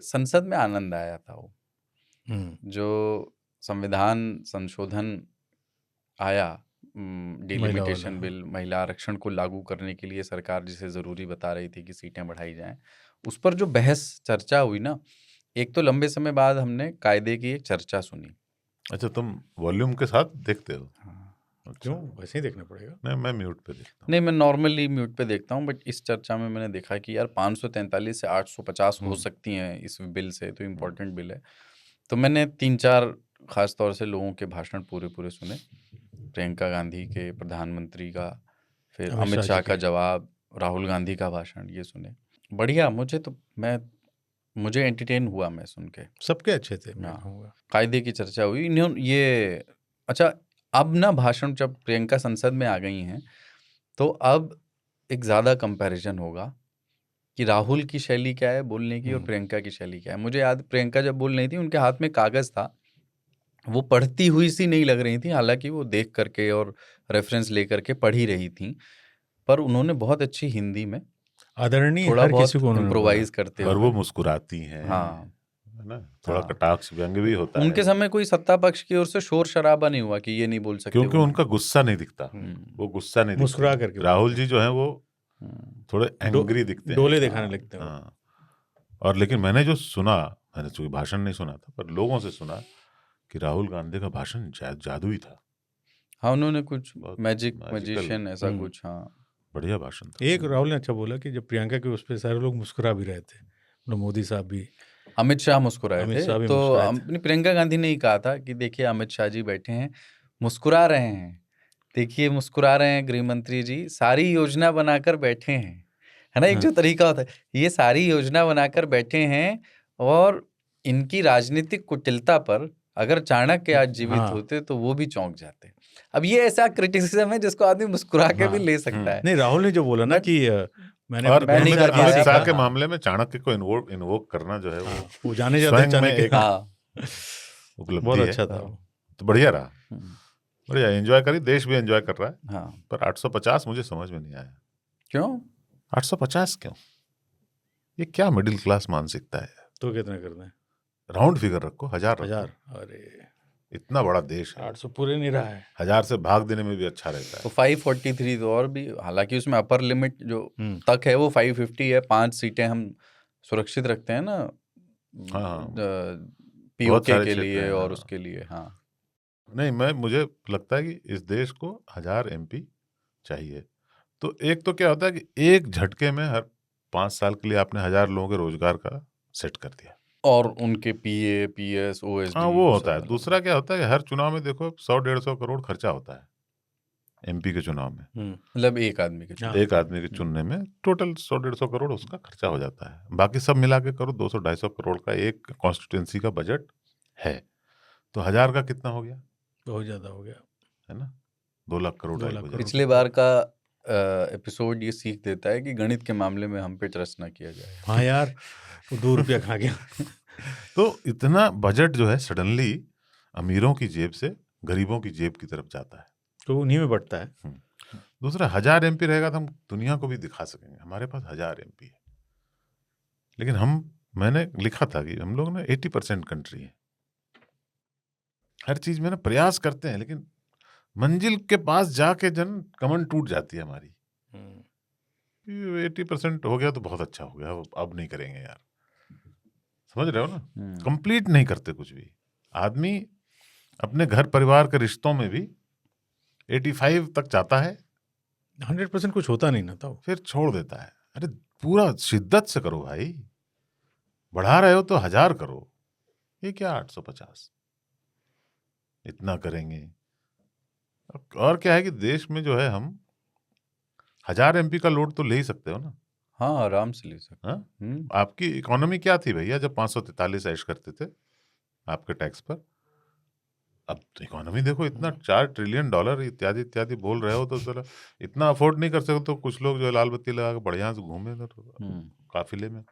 संसद में आनंद आया था वो जो संविधान संशोधन आया, डिलिमिटेशन बिल, महिला आरक्षण को लागू करने के लिए सरकार जिसे ज़रूरी बता रही थी कि सीटें बढ़ाई जाएं, उस पर जो बहस चर्चा हुई ना, एक तो लंबे समय बाद हमने कायदे की एक चर्चा सुनी। अच्छा, तुम वॉल्यूम के साथ देखते हो? हाँ। क्यों, वैसे ही देखना पड़ेगा? नहीं, मैं म्यूट पे देखता हूँ। नहीं, मैं नॉर्मली म्यूट पे देखता हूँ, बट इस चर्चा में मैंने देखा कि यार 543 से 850 हो सकती हैं इस बिल से, तो इम्पोर्टेंट बिल है। तो मैंने 3-4 खास तौर से लोगों के भाषण पूरे सुने, प्रियंका गांधी के, प्रधानमंत्री का, फिर अमित शाह का जवाब, राहुल गांधी का भाषण, ये सुने। बढ़िया, मुझे एंटरटेन हुआ मैं सुन के। सबके अच्छे थे। कायदे की चर्चा हुई। ये अच्छा, अब ना भाषण जब प्रियंका संसद में आ गई हैं तो अब एक ज़्यादा कंपैरिजन होगा कि राहुल की शैली क्या है बोलने की और प्रियंका की शैली क्या है। मुझे याद, प्रियंका जब बोल रही थी उनके हाथ में कागज़ था, वो पढ़ती हुई सी नहीं लग रही थी, हालांकि वो देख करके और रेफरेंस लेकर के पढ़ ही रही थी, पर उन्होंने बहुत अच्छी हिंदी में आदरणीय थोड़ा हर बहुत किसी को इम्प्रोवाइज करते हुए, और वो मुस्कुराती हैं। हाँ, है ना, थोड़ा कटाक्ष व्यंग्य भी होता है। उनके समय कोई सत्ता पक्ष की ओर से शोर शराबा नहीं हुआ कि ये नहीं बोल सकते, क्योंकि उनका गुस्सा नहीं दिखता, वो गुस्सा नहीं मुस्कुरा दिखता। करके राहुल जी जो है वो थोड़े एंग्री दिखते हैं, डोले दिखाने लगते हैं। हाँ। और लेकिन मैंने जो सुना, मैंने कोई भाषण नहीं सुना था, पर लोगों से सुना कि राहुल गांधी का भाषण जादुई था। हाँ, उन्होंने कुछ मैजिशियन ऐसा कुछ, हाँ, बढ़िया भाषण था। एक राहुल ने अच्छा बोला कि जब प्रियंका के उस पर सारे लोग मुस्कुरा भी रहे थे, मोदी साहब भी, अमित शाह मुस्कुराए थे, तो अपनी प्रियंका गांधी ने ही कहा था कि देखिए अमित शाह जी बैठे हैं, मुस्कुरा रहे हैं, देखिए मुस्कुरा रहे हैं गृह मंत्री जी, सारी योजना बनाकर बैठे हैं, है ना। एक जो तरीका होता है, ये सारी योजना बनाकर बैठे हैं, और इनकी राजनीतिक कुटिलता पर अगर चाणक्य आज जीवित होते तो वो भी चौंक जाते। अब ये ऐसा क्रिटिसिज्म है जिसको आदमी मुस्कुरा के भी ले सकता है। नहीं, राहुल ने जो बोला ना कि मैंने और अमित शाह के हाँ, मामले में चाणक्य को इन्वोक करना जो है वो जाने जाते चाणक्य, उपलब्धि बहुत अच्छा था। तो बढ़िया रहा, बढ़िया, एंजॉय करी, देश भी एंजॉय कर रहा है। हाँ। पर 850 मुझे समझ में नहीं आया। क्यों 850 क्यों? ये क्या मिडिल क्लास मानसिकता है? तो कितने करना है? राउंड फिगर रखो, 1000 रखो। अरे इतना बड़ा देश है, 800 पूरे नहीं रहा है, 1000 से भाग देने में भी अच्छा रहता है। तो 543 तो और भी, हालांकि उसमें अपर लिमिट जो तक है वो 550 है। 5 सीटें हम सुरक्षित रखते हैं ना, पीओके के लिए और उसके लिए। हाँ, नहीं, मुझे लगता है कि इस देश को 1000 MP चाहिए। तो एक तो क्या होता है कि एक झटके में हर 5 साल के लिए आपने 1000 लोगों के रोजगार का सेट कर दिया, और उनके PA, PS, OSD, हाँ, वो होता है। दूसरा क्या होता है कि हर चुनाव में देखो 100-150 करोड़ खर्चा होता है MP के चुनाव में, मतलब एक आदमी के चुनने में टोटल 100-150 करोड़ उसका खर्चा हो जाता है। बाकी सब मिला के करो 200-250 करोड़ का एक कॉन्स्टिट्यूंसी का बजट है, तो 1000 का कितना हो गया? बहुत ज्यादा हो गया, है ना, 2 लाख करोड़। पिछले बार का एपिसोड ये सीख देता है कि गणित के मामले में हम पे ट्रस्ट ना किया जाए। हाँ यार, वो 2 रुपया खा गया। तो इतना बजट जो है सडनली अमीरों की जेब से गरीबों की जेब की तरफ जाता है, तो उन्हीं में बढ़ता है। दूसरा 1000 MP रहेगा तो हम दुनिया को भी दिखा सकेंगे हमारे पास 1000 MP है। लेकिन मैंने लिखा था कि हम लोग ना 80% कंट्री है, हर चीज में ना प्रयास करते हैं, लेकिन मंजिल के पास जाके कमन टूट जाती है हमारी। 80% हो गया तो बहुत अच्छा हो गया, अब नहीं करेंगे यार, समझ रहे हो ना, कंप्लीट नहीं करते कुछ भी। आदमी अपने घर परिवार के रिश्तों में भी 85 तक जाता है, 100% कुछ होता नहीं ना, तो फिर छोड़ देता है। अरे पूरा शिद्दत से करो भाई, बढ़ा रहे हो तो 1000 करो, ये क्या 850 इतना करेंगे। और क्या है कि देश में जो है हम 1000 MP का लोड तो ले ही सकते हो ना। हाँ, आराम से ले सकते। हाँ, आपकी इकोनॉमी क्या थी भैया जब 543 ऐश करते थे आपके टैक्स पर? अब तो इकोनॉमी देखो, इतना $4 ट्रिलियन इत्यादि इत्यादि बोल रहे हो, तो जरा इतना अफोर्ड नहीं कर सकते तो कुछ लोग जो है लाल बत्ती लगा के बढ़िया से घूमे काफिले में।